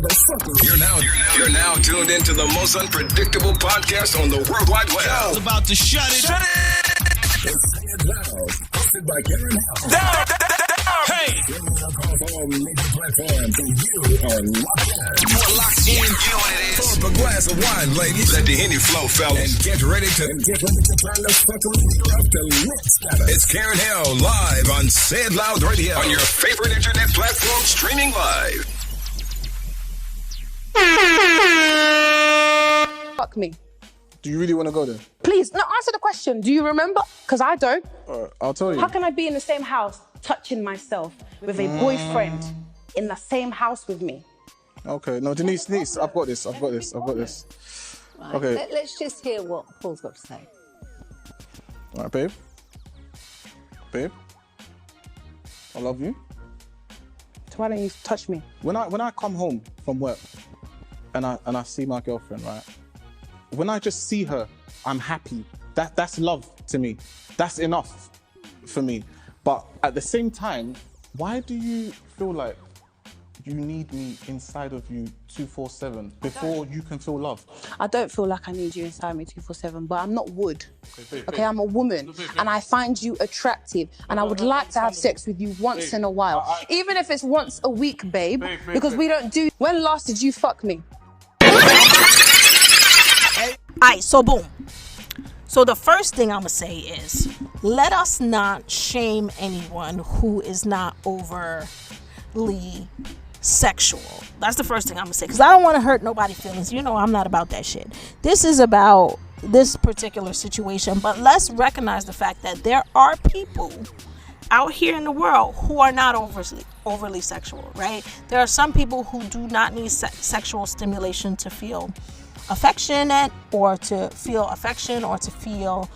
You're now tuned into the most unpredictable podcast on the World Wide Web. It's about to shut it. It's Say It Loud, hosted by Karen House. Hey! All major platforms, and you are locked in. You are locked in. You know what it is. Pour up a glass of wine, ladies. Let the Henny flow, fellas. And get ready to turn the fuckery up to lit status. It's Karen Hill live on Say It Loud Radio on your favorite internet platform, streaming live. Fuck me. Do you really want to go there? Please, no, answer the question. Do you remember? Because I don't. I'll tell you. How can I be in the same house touching myself with a boyfriend in the same house with me? Okay, no, Denise, I've got this. Right, Okay. let's just hear what Paul's got to say. All right, babe. I love you. So why don't you touch me? When I come home from work and I see my girlfriend, right? When I just see her, I'm happy. That's love to me. That's enough for me. But at the same time, why do you feel like you need me inside of you 24/7 before you can feel love? I don't feel like I need you inside me 24/7, but I'm not wood. Babe. Okay, I'm a woman, and I find you attractive, and I would like to have sex with you once in a while, even if it's once a week, babe, because we don't do. When last did you fuck me? Alright, so boom. So the first thing I'm gonna say is, let us not shame anyone who is not overly sexual. That's the first thing I'm gonna say, because I don't want to hurt nobody's feelings. You know I'm not about that shit. This is about this particular situation, but let's recognize the fact that there are people out here in the world who are not overly sexual, right? There are some people who do not need sexual stimulation to feel affectionate or to feel affection or to feel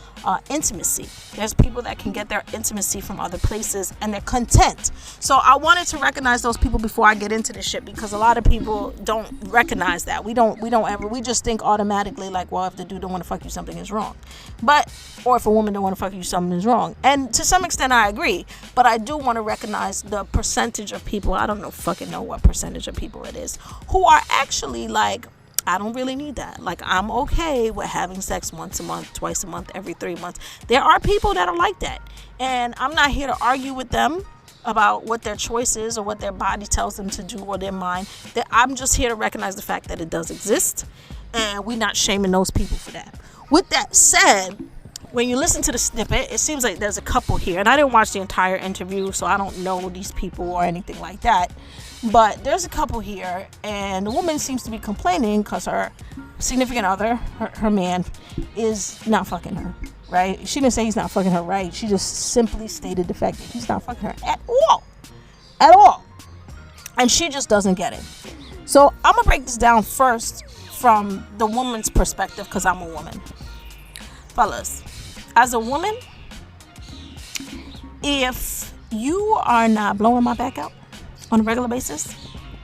intimacy. There's people that can get their intimacy from other places and they're content. So I wanted to recognize those people before I get into this shit, because a lot of people don't recognize that. We just think automatically like, well, if the dude don't want to fuck you, something is wrong. Or if a woman don't want to fuck you, something is wrong. And to some extent I agree, but I do want to recognize the percentage of people, I don't know what percentage of people it is, who are actually like, I don't really need that. Like, I'm okay with having sex once a month, twice a month, every 3 months. There are people that are like that. And I'm not here to argue with them about what their choice is or what their body tells them to do or their mind. I'm just here to recognize the fact that it does exist. And we're not shaming those people for that. With that said, when you listen to the snippet, it seems like there's a couple here. And I didn't watch the entire interview, so I don't know these people or anything like that. But there's a couple here, and the woman seems to be complaining because her significant other, her man, is not fucking her, right? She didn't say he's not fucking her, right? She just simply stated the fact that he's not fucking her at all. And she just doesn't get it. So I'm going to break this down first from the woman's perspective, because I'm a woman. Fellas, as a woman, if you are not blowing my back out on a regular basis,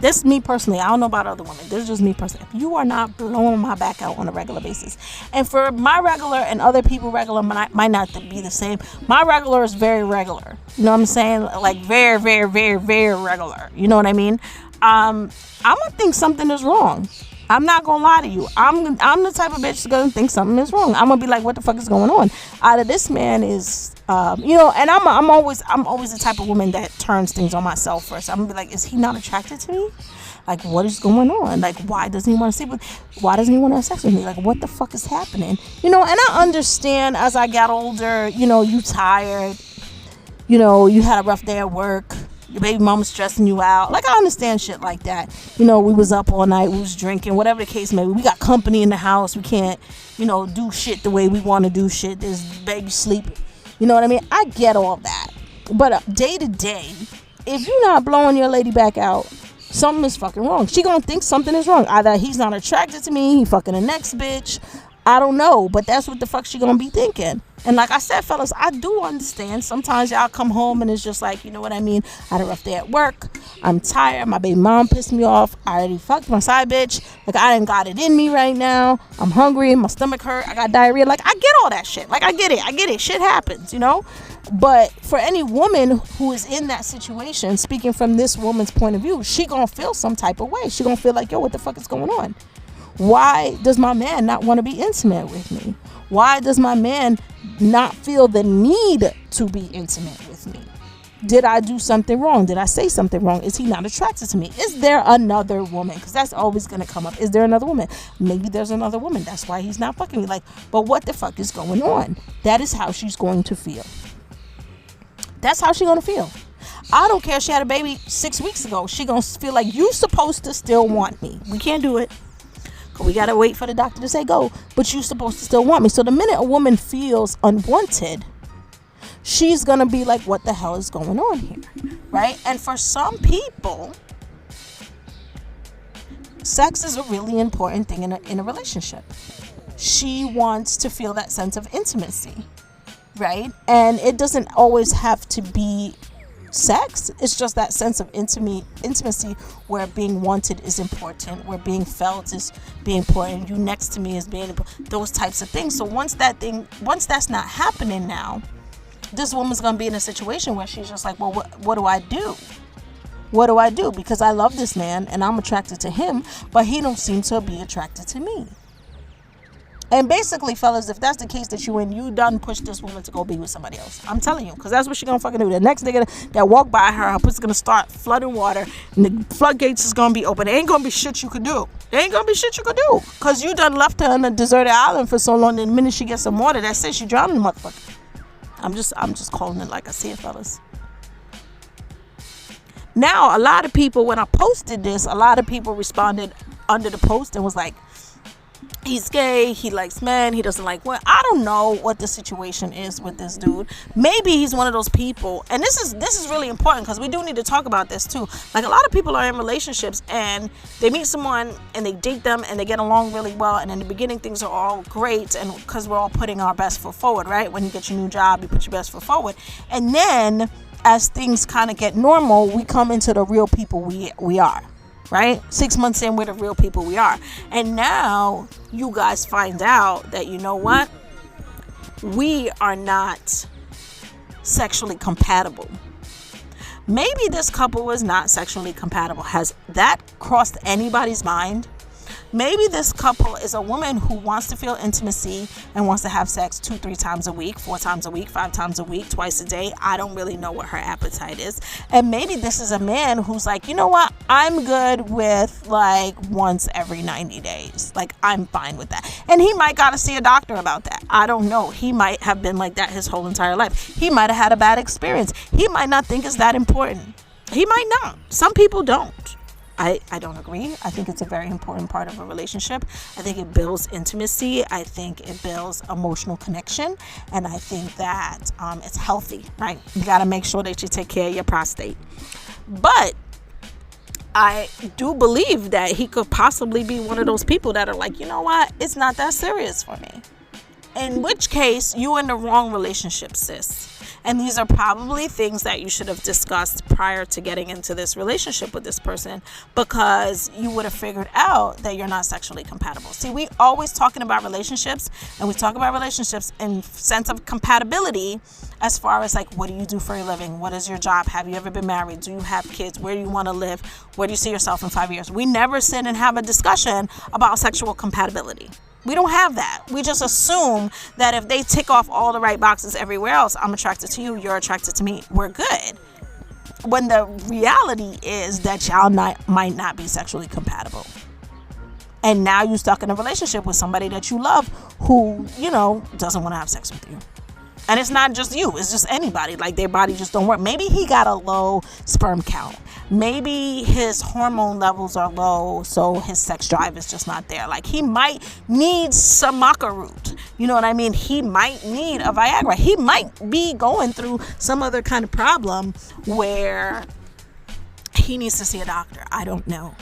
this is me personally, I don't know about other women, this is just me personally. If you are not blowing my back out on a regular basis, and for my regular and other people regular might not be the same, my regular is very regular, you know what I'm saying, like very, very, very, very regular, you know what I mean? I'm gonna think something is wrong. I'm not gonna lie to you. I'm the type of bitch that's gonna think something is wrong. I'm gonna be like, what the fuck is going on? Either this man is, and I'm always the type of woman that turns things on myself first. I'm gonna be like, is he not attracted to me? Like, what is going on? Like, why doesn't he want to sleep with? Why doesn't he want to have sex with me? Like, what the fuck is happening? And I understand as I got older, you tired, you had a rough day at work. Your baby mama's stressing you out. Like, I understand shit like that. We was up all night, we was drinking, whatever the case may be. We got company in the house. We can't, do shit the way we want to do shit. There's baby sleeping. You know what I mean? I get all that. But day to day, if you're not blowing your lady back out, something is fucking wrong. She gonna think something is wrong. Either he's not attracted to me, he fucking the next bitch. I don't know, but that's what the fuck she gonna be thinking. And like I said, fellas, I do understand. Sometimes y'all come home and it's just like, you know what I mean? I had a rough day at work. I'm tired. My baby mom pissed me off. I already fucked my side bitch. Like, I done got it in me right now. I'm hungry. My stomach hurt. I got diarrhea. Like, I get all that shit. Like, I get it. Shit happens, you know? But for any woman who is in that situation, speaking from this woman's point of view, she gonna feel some type of way. She gonna feel like, yo, what the fuck is going on? Why does my man not want to be intimate with me? Why does my man not feel the need to be intimate with me? Did I do something wrong? Did I say something wrong? Is he not attracted to me? Is there another woman? Because that's always going to come up. Is there another woman? Maybe there's another woman. That's why he's not fucking me. Like, but what the fuck is going on? That is how she's going to feel. That's how she's going to feel. I don't care if she had a baby 6 weeks ago. She going to feel like you supposed to still want me. We can't do it. We got to wait for the doctor to say go, but you're supposed to still want me. So the minute a woman feels unwanted, she's going to be like, what the hell is going on here? Right? And for some people, sex is a really important thing in a relationship. She wants to feel that sense of intimacy, right? And it doesn't always have to be sex. It's just that sense of intimacy where being wanted is important, where being felt is being important, you next to me is being important, those types of things. So once that's not happening now, this woman's gonna be in a situation where she's just like, well, what do I do? What do I do? Because I love this man and I'm attracted to him, but he don't seem to be attracted to me. And basically, fellas, if that's the case that you done push this woman to go be with somebody else. I'm telling you, because that's what she gonna fucking do. The next nigga that walk by her pussy's gonna start flooding water, and the floodgates is gonna be open. There ain't gonna be shit you could do. Because you done left her on a deserted island for so long, and the minute she gets some water, that's it, she drowning, motherfucker. I'm just calling it like I see it, fellas. Now, a lot of people, when I posted this, a lot of people responded under the post and was like, he's gay, he likes men, he doesn't like women. I don't know what the situation is with this dude. Maybe he's one of those people, and this is really important because we do need to talk about this too. Like, a lot of people are in relationships and they meet someone and they date them and they get along really well, and in the beginning things are all great, and because we're all putting our best foot forward, right? When you get your new job, you put your best foot forward, and then as things kind of get normal, we come into the real people we are. Right? 6 months in, we're the real people we are. And now you guys find out that, you know what? We are not sexually compatible. Maybe this couple was not sexually compatible. Has that crossed anybody's mind? Maybe this couple is a woman who wants to feel intimacy and wants to have sex 2-3 times a week, 4 times a week, 5 times a week, twice a day. I don't really know what her appetite is. And maybe this is a man who's like, you know what? I'm good with like once every 90 days. Like, I'm fine with that. And he might gotta see a doctor about that. I don't know. He might have been like that his whole entire life. He might have had a bad experience. He might not think it's that important. He might not. Some people don't. I don't agree. I think it's a very important part of a relationship. I think it builds intimacy. I think it builds emotional connection. And I think that it's healthy, right? You got to make sure that you take care of your prostate. But I do believe that he could possibly be one of those people that are like, you know what? It's not that serious for me. In which case, you're in the wrong relationship, sis. And these are probably things that you should have discussed prior to getting into this relationship with this person, because you would have figured out that you're not sexually compatible. See, we always talking about relationships, and we talk about relationships in sense of compatibility as far as like, what do you do for a living? What is your job? Have you ever been married? Do you have kids? Where do you want to live? Where do you see yourself in 5 years? We never sit and have a discussion about sexual compatibility. We don't have that. We just assume that if they tick off all the right boxes everywhere else, I'm attracted to you, you're attracted to me, we're good. When the reality is that y'all might not be sexually compatible. And now you're stuck in a relationship with somebody that you love who, you know, doesn't want to have sex with you. And it's not just you, it's just anybody. Like, their body just don't work. Maybe he got a low sperm count. Maybe his hormone levels are low, so his sex drive is just not there. Like, he might need some maca root. You know what I mean? He might need a Viagra. He might be going through some other kind of problem where he needs to see a doctor. I don't know.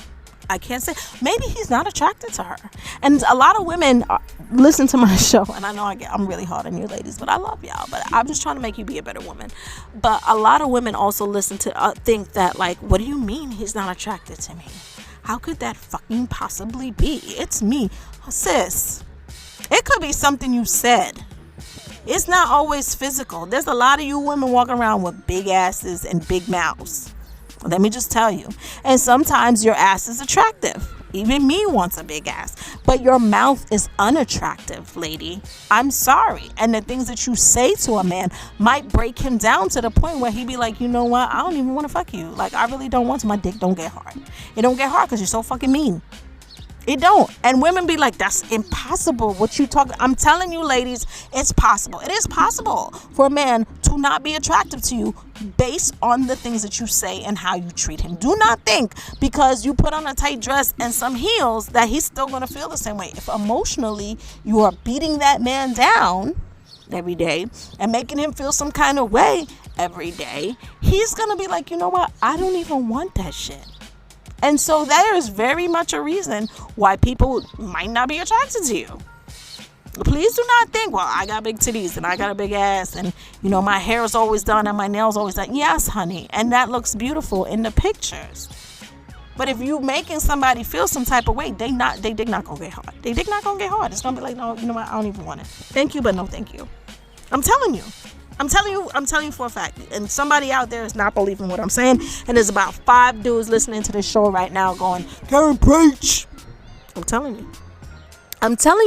I can't say. Maybe he's not attracted to her. And a lot of women listen to my show, and I know I'm really hard on you ladies, but I love y'all. But I'm just trying to make you be a better woman. But a lot of women also listen to think that, like, what do you mean he's not attracted to me? How could that fucking possibly be? It's me. Sis, it could be something you said. It's not always physical. There's a lot of you women walking around with big asses and big mouths. Let me just tell you. And sometimes your ass is attractive. Even me wants a big ass. But your mouth is unattractive, lady. I'm sorry. And the things that you say to a man might break him down to the point where he be like, you know what? I don't even want to fuck you. Like, I really don't want to. My dick don't get hard. It don't get hard because you're so fucking mean. It don't. And women be like, that's impossible. What you talking? I'm telling you, ladies, it's possible. It is possible for a man to not be attractive to you based on the things that you say and how you treat him. Do not think because you put on a tight dress and some heels that he's still going to feel the same way. If emotionally you are beating that man down every day and making him feel some kind of way every day, he's going to be like, you know what? I don't even want that shit. And so there is very much a reason why people might not be attracted to you. Please do not think, well, I got big titties and I got a big ass and, you know, my hair is always done and my nails always done. Yes, honey. And that looks beautiful in the pictures. But if you making somebody feel some type of way, they dick not gonna get hard. They dick not gonna get hard. It's gonna be like, no, you know what? I don't even want it. Thank you, but no thank you. I'm telling you for a fact. And somebody out there is not believing what I'm saying. And there's about 5 dudes listening to this show right now going, Karen, preach. I'm telling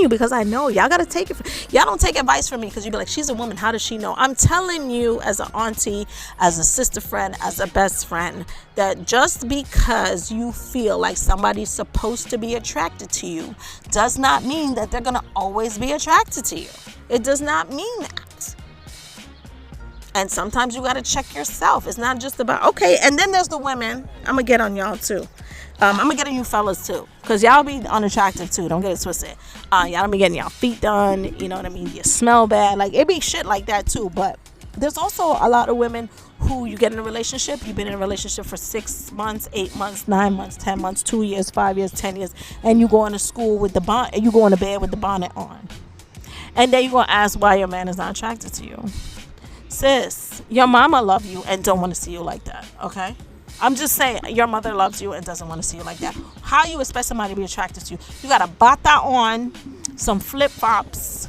you because I know. Y'all gotta take it. Y'all don't take advice from me because you be like, she's a woman. How does she know? I'm telling you as an auntie, as a sister friend, as a best friend, that just because you feel like somebody's supposed to be attracted to you does not mean that they're gonna always be attracted to you. It does not mean that. And sometimes you got to check yourself. It's not just about, okay. And then there's the women. I'm going to get on y'all too. I'm going to get on you fellas too. Because y'all be unattractive too. Don't get it twisted. Y'all don't be getting y'all feet done. You know what I mean? You smell bad. Like, it be shit like that too. But there's also a lot of women who you get in a relationship. You've been in a relationship for 6 months, 8 months, 9 months, 10 months, 2 years, 5 years, 10 years. And you go into school with the bonnet. You go into bed with the bonnet on. And then you're going to ask why your man is not attracted to you. Sis, your mama love you and don't want to see you like that, okay? I'm just saying, your mother loves you and doesn't want to see you like that. How you expect somebody to be attracted to you? You got a bata on, some flip-flops,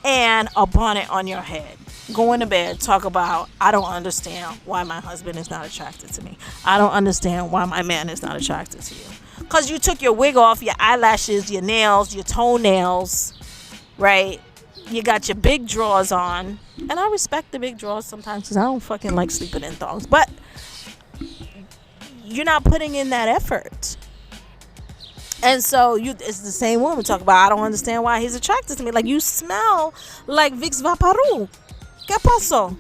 and a bonnet on your head. Go into bed, talk about, I don't understand why my husband is not attracted to me. I don't understand why my man is not attracted to you. Because you took your wig off, your eyelashes, your nails, your toenails, right? You got your big drawers on. And I respect the big drawers sometimes because I don't fucking like sleeping in thongs. But you're not putting in that effort. And so it's the same woman talk about, I don't understand why he's attracted to me. Like, you smell like Vicks Vaporub. ¿Qué pasó?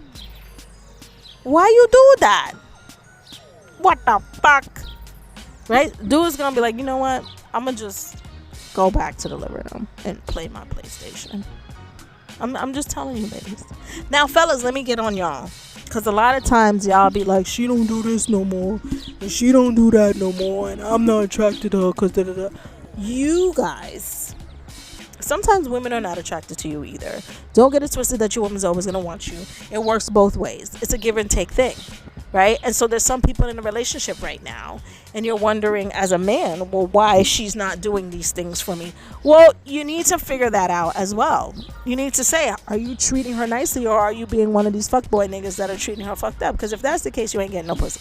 Why you do that? What the fuck? Right? Dude's gonna be like, you know what? I'm gonna just go back to the living room and play my PlayStation. I'm just telling you, ladies. Now, fellas, let me get on y'all. Because a lot of times y'all be like, she don't do this no more. And she don't do that no more. And I'm not attracted to her because da-da-da. You guys, sometimes women are not attracted to you either. Don't get it twisted that your woman's always going to want you. It works both ways. It's a give and take thing. Right? And so there's some people in a relationship right now and you're wondering as a man, well, why she's not doing these things for me? Well, you need to figure that out as well. You need to say, are you treating her nicely or are you being one of these fuckboy niggas that are treating her fucked up? Because if that's the case, you ain't getting no pussy.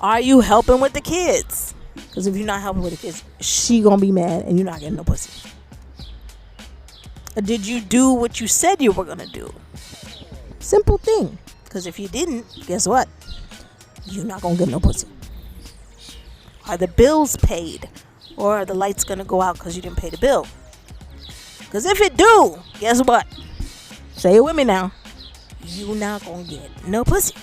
Are you helping with the kids? Because if you're not helping with the kids, she gonna be mad and you're not getting no pussy. Or did you do what you said you were gonna do? Simple thing. Because if you didn't, guess what? You're not going to get no pussy. Are the bills paid? Or are the lights going to go out because you didn't pay the bill? Because if it do, guess what? Say it with me now. You're not going to get no pussy.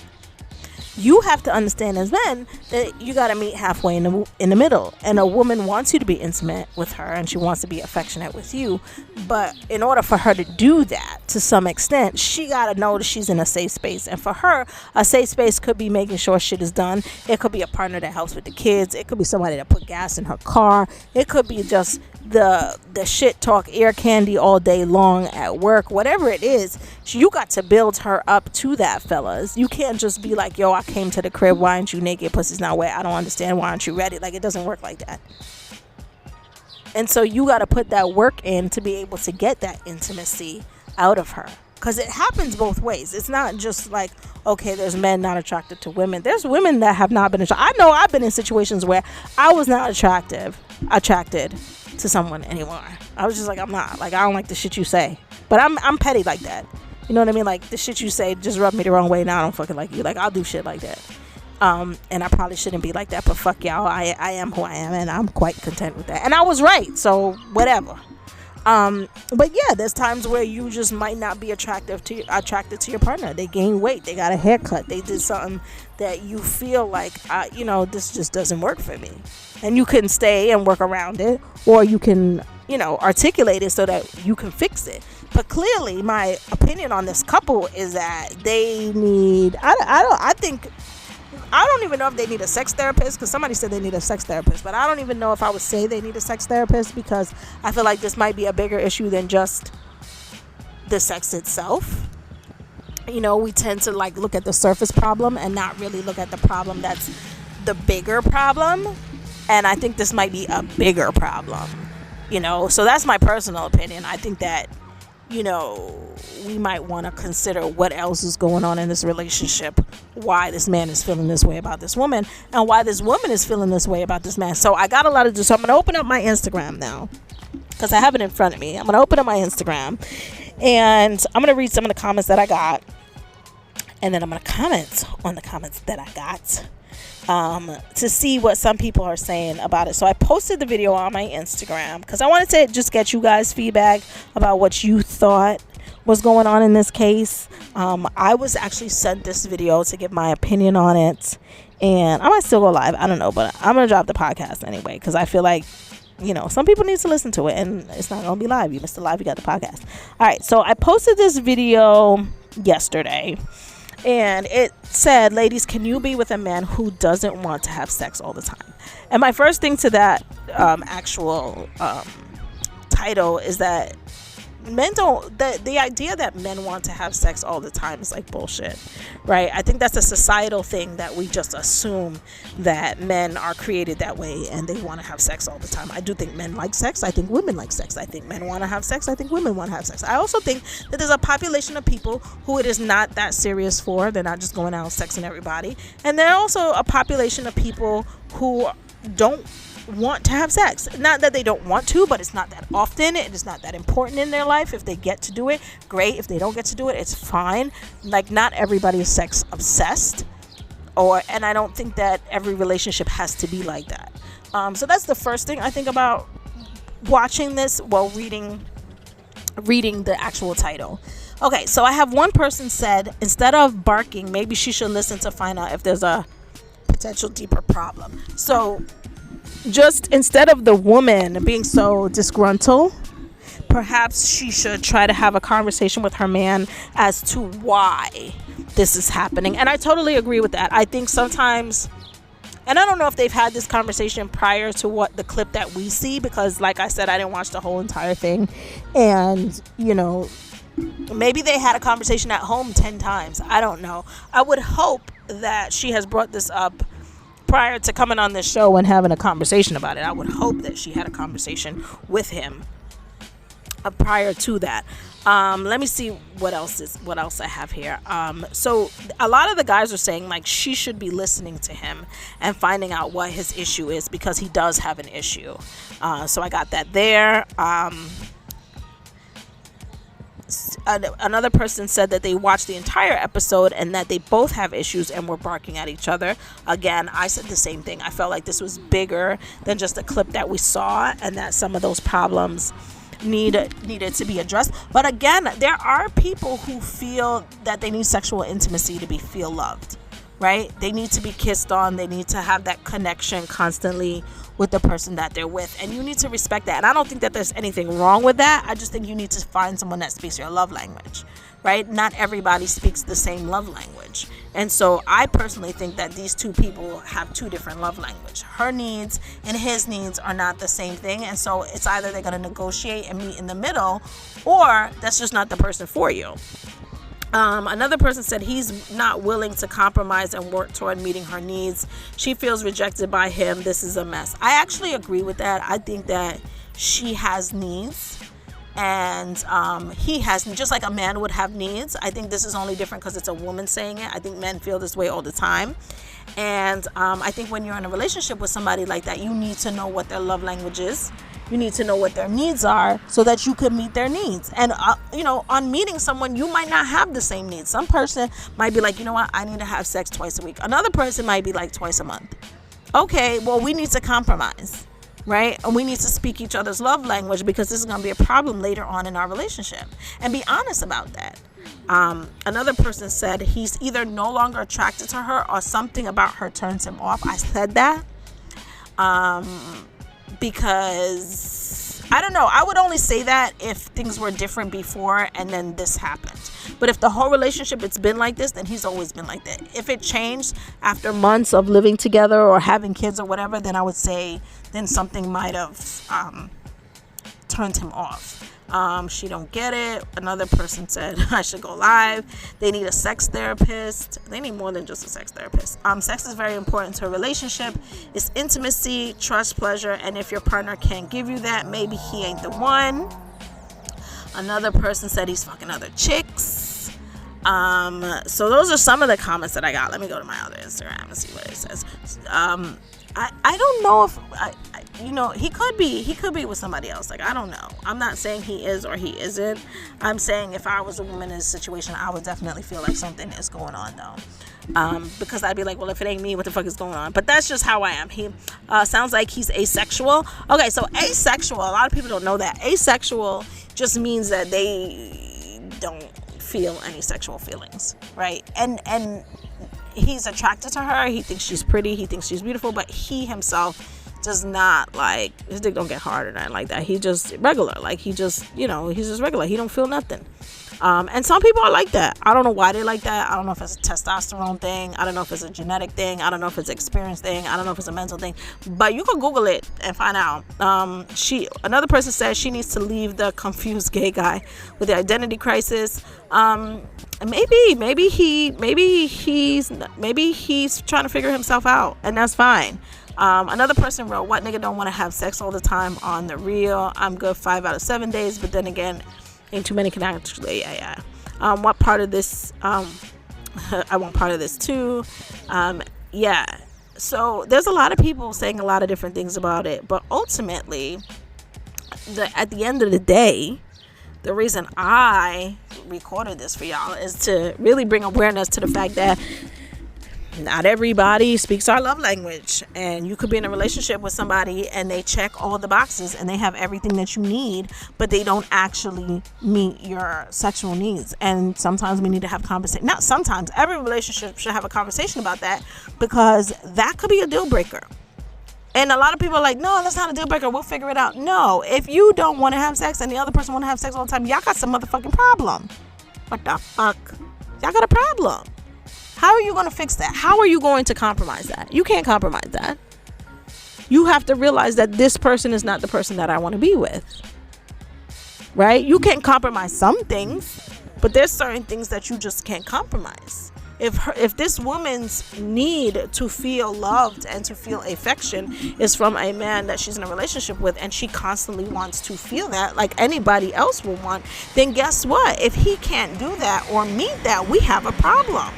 you have to understand as men that you got to meet halfway in the middle. And a woman wants you to be intimate with her, and she wants to be affectionate with you. But in order for her to do that to some extent, she got to know that she's in a safe space. And for her, a safe space could be making sure shit is done. It could be a partner that helps with the kids. It could be somebody that put gas in her car. It could be just the shit talk ear candy all day long at work. Whatever it is, you got to build her up to that, fellas. You can't just be like, yo, I came to the crib, why aren't you naked, pussy's not wet, I don't understand, why aren't you ready? Like, it doesn't work like that. And so you got to put that work in to be able to get that intimacy out of her, because it happens both ways. It's not just like, okay, there's men not attracted to women. There's women that have not been attracted. I know I've been in situations where I was not attracted to someone anymore. I was just like, I'm not, like, I don't like the shit you say. But I'm petty like that. You know what I mean? Like, the shit you say just rubbed me the wrong way. Now I don't fucking like you. Like, I'll do shit like that. And I probably shouldn't be like that, but fuck y'all. I am who I am, and I'm quite content with that. And I was right, so whatever. But yeah, there's times where you just might not be attracted to your partner. They gain weight, they got a haircut, they did something that you feel like, this just doesn't work for me. And you can stay and work around it, or you can, articulate it so that you can fix it. But clearly, my opinion on this couple is that they need, I don't even know if they need a sex therapist, because somebody said they need a sex therapist, but I don't even know if I would say they need a sex therapist, because I feel like this might be a bigger issue than just the sex itself. We tend to like look at the surface problem and not really look at the problem that's the bigger problem. And I think this might be a bigger problem, so that's my personal opinion. I think that, we might want to consider what else is going on in this relationship, why this man is feeling this way about this woman, and why this woman is feeling this way about this man. So I got a lot to do. So I'm going to open up my Instagram now, because I have it in front of me. I'm going to open up my Instagram, and I'm going to read some of the comments that I got, and then I'm going to comment on the comments that I got, to see what some people are saying about it. So I posted the video on my Instagram because I wanted to just get you guys feedback about what you thought was going on in this case. I was actually sent this video to give my opinion on it, and I might still go live, I don't know, but I'm gonna drop the podcast anyway, because I feel like some people need to listen to it, and it's not gonna be live. You missed the live, you got the podcast. All right, so I posted this video yesterday, and it said, ladies, can you be with a man who doesn't want to have sex all the time? And my first thing to that actual title is that men don't, the idea that men want to have sex all the time is like bullshit, right? I think that's a societal thing that we just assume that men are created that way and they want to have sex all the time. I do think men like sex. I think women like sex. I think men want to have sex. I think women want to have sex. I also think that there's a population of people who it is not that serious for. They're not just going out sexing everybody. And there are also a population of people who don't want to have sex. Not that they don't want to, but it's not that often. It is not that important in their life. If they get to do it, great. If they don't get to do it, it's fine. Like, not everybody is sex obsessed, and I don't think that every relationship has to be like that. So that's the first thing I think about watching this, reading the actual title. Okay, so I have one person said, instead of barking, maybe she should listen to find out if there's a potential deeper problem. So just instead of the woman being so disgruntled, perhaps she should try to have a conversation with her man as to why this is happening. And I totally agree with that. I think sometimes, and I don't know if they've had this conversation prior to what the clip that we see, because like I said, I didn't watch the whole entire thing. And, maybe they had a conversation at home 10 times. I don't know. I would hope that she has brought this up prior to coming on this show and having a conversation about it. I would hope that she had a conversation with him prior to that. Let me see what else I have here. So a lot of the guys are saying like she should be listening to him and finding out what his issue is, because he does have an issue. So I got that there. Another person said that they watched the entire episode and that they both have issues and were barking at each other. Again, I said the same thing. I felt like this was bigger than just a clip that we saw, and that some of those problems needed to be addressed. But again, there are people who feel that they need sexual intimacy to feel loved, right? They need to be kissed on. They need to have that connection constantly with the person that they're with. And you need to respect that. And I don't think that there's anything wrong with that. I just think you need to find someone that speaks your love language, right? Not everybody speaks the same love language. And so I personally think that these two people have two different love language. Her needs and his needs are not the same thing. And so it's either they're going to negotiate and meet in the middle, or that's just not the person for you. Another person said he's not willing to compromise and work toward meeting her needs. She feels rejected by him. This is a mess. I actually agree with that. I think that she has needs, and he has, just like a man would have needs. I think this is only different because it's a woman saying it. I think men feel this way all the time. And I think when you're in a relationship with somebody like that, you need to know what their love language is. You need to know what their needs are so that you can meet their needs. And, on meeting someone, you might not have the same needs. Some person might be like, you know what, I need to have sex twice a week. Another person might be like twice a month. Okay, well, we need to compromise, right? And we need to speak each other's love language, because this is going to be a problem later on in our relationship. And be honest about that. Another person said he's either no longer attracted to her or something about her turns him off. I said that. Because I don't know, I would only say that if things were different before and then this happened. But if the whole relationship it's been like this, then he's always been like that. If it changed after months of living together or having kids or whatever, then I would say then something might have turned him off. She don't get it. Another person said I should go live. They need a sex therapist. They need more than just a sex therapist. Sex is very important to a relationship. It's intimacy, trust, pleasure, and if your partner can't give you that, maybe he ain't the one. Another person said he's fucking other chicks. So those are some of the comments that I got. Let me go to my other Instagram and see what it says. I don't know if he could be with somebody else. Like, I don't know. I'm not saying he is or he isn't. I'm saying if I was a woman in this situation, I would definitely feel like something is going on though. Because I'd be like, well, if it ain't me, what the fuck is going on? But that's just how I am. He sounds like he's asexual. Okay, so asexual, a lot of people don't know that. Asexual just means that they don't feel any sexual feelings, right? And he's attracted to her. He thinks she's pretty. He thinks she's beautiful. But he himself does not, like, his dick don't get hard or nothing like that. He just regular. Like, he's just regular. He don't feel nothing. And some people are like that. I don't know why they like that. I don't know if it's a testosterone thing. I don't know if it's a genetic thing. I don't know if it's an experience thing. I don't know if it's a mental thing. But you can Google it and find out. Another person says she needs to leave the confused gay guy with the identity crisis. Maybe he's trying to figure himself out, and that's fine. Another person wrote, what nigga don't want to have sex all the time on the real? I'm good 5 out of 7 days, but then again, ain't too many can actually, what part of this, I want part of this too. So there's a lot of people saying a lot of different things about it, but ultimately, at the end of the day, the reason I recorded this for y'all is to really bring awareness to the fact that not everybody speaks our love language, and you could be in a relationship with somebody and they check all the boxes and they have everything that you need, but they don't actually meet your sexual needs. And sometimes we need to have conversation. Not sometimes, every relationship should have a conversation about that, because that could be a deal breaker. And a lot of people are like, no, that's not a deal breaker, we'll figure it out. No, if you don't want to have sex and the other person want to have sex all the time, y'all got some motherfucking problem. What the fuck? Y'all got a problem. How are you going to fix that? How are you going to compromise that? You can't compromise that. You have to realize that this person is not the person that I want to be with. Right? You can compromise some things, but there's certain things that you just can't compromise. If this woman's need to feel loved and to feel affection is from a man that she's in a relationship with, and she constantly wants to feel that like anybody else will want, then guess what? If he can't do that or meet that, we have a problem.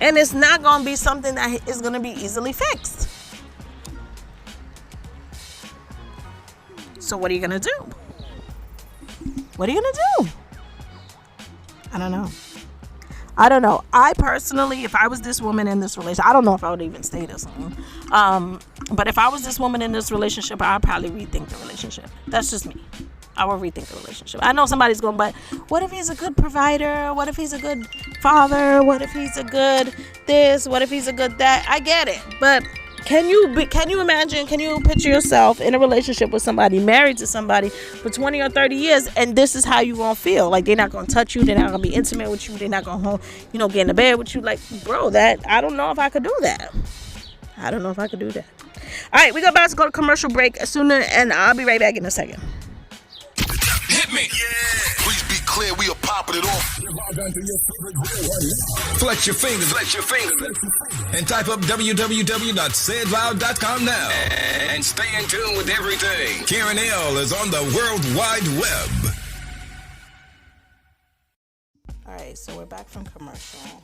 And it's not going to be something that is going to be easily fixed. So what are you going to do? What are you going to do? I don't know. I personally, if I was this woman in this relationship, I don't know if I would even stay this long. But if I was this woman in this relationship, I'd probably rethink the relationship. That's just me. I will rethink the relationship. I know somebody's going, but what if he's a good provider? What if he's a good father? What if he's a good this? What if he's a good that? I get it, but can you imagine, can you picture yourself in a relationship with somebody, married to somebody for 20 or 30 years, and this is how you gonna feel? Like, they're not gonna touch you, they're not gonna be intimate with you, they're not gonna, get in the bed with you. Like, bro, that, I don't know if I could do that. All right, we got about to go to commercial break and I'll be right back in a second. Hit me. Yeah. Please be clear, we are popping it off. Flex your fingers. And type up www.sayitloud.com now. And stay in tune with everything. Karen L is on the World Wide Web. All right, so we're back from commercial.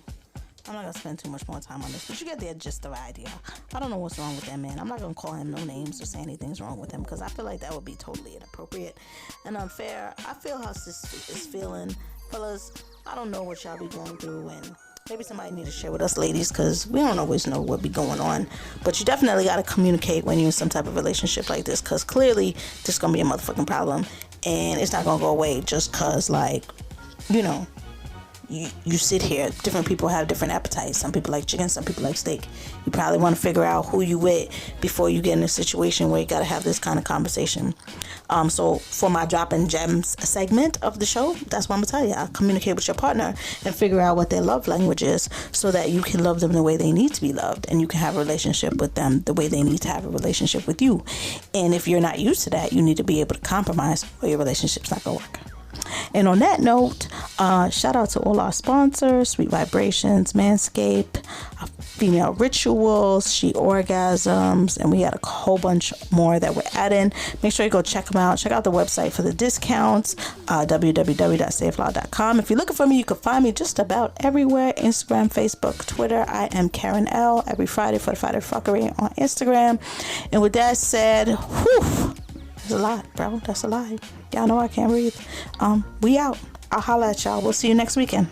I'm not going to spend too much more time on this, but you get the gist of the idea. I don't know what's wrong with that man. I'm not going to call him no names or say anything's wrong with him, because I feel like that would be totally inappropriate and unfair. I feel how sis is feeling. Fellas, I don't know what y'all be going through, and maybe somebody need to share with us ladies, because we don't always know what be going on. But you definitely got to communicate when you're in some type of relationship like this, because clearly this is going to be a motherfucking problem, and it's not going to go away just because, like, you sit here. Different people have different appetites. Some people like chicken, some people like steak. You probably want to figure out who you with before you get in a situation where you got to have this kind of conversation. So for my dropping gems segment of the show, that's what I'm gonna tell you. I communicate with your partner and figure out what their love language is, so that you can love them the way they need to be loved, and you can have a relationship with them the way they need to have a relationship with you. And if you're not used to that, you need to be able to compromise, or your relationship's not gonna work. And on that note, shout out to all our sponsors: Sweet Vibrations, Manscaped, Female Rituals, She Orgasms, and we got a whole bunch more that we're adding. Make sure you go check them out. Check out the website for the discounts, www.sayitloud.com. If you're looking for me, you can find me just about everywhere: Instagram, Facebook, Twitter. I am Karen L. Every Friday for the Friday Fuckery on Instagram. And with that said, that's a lot, bro. That's a lot. Y'all know I can't breathe. We out. I'll holla at y'all. We'll see you next weekend.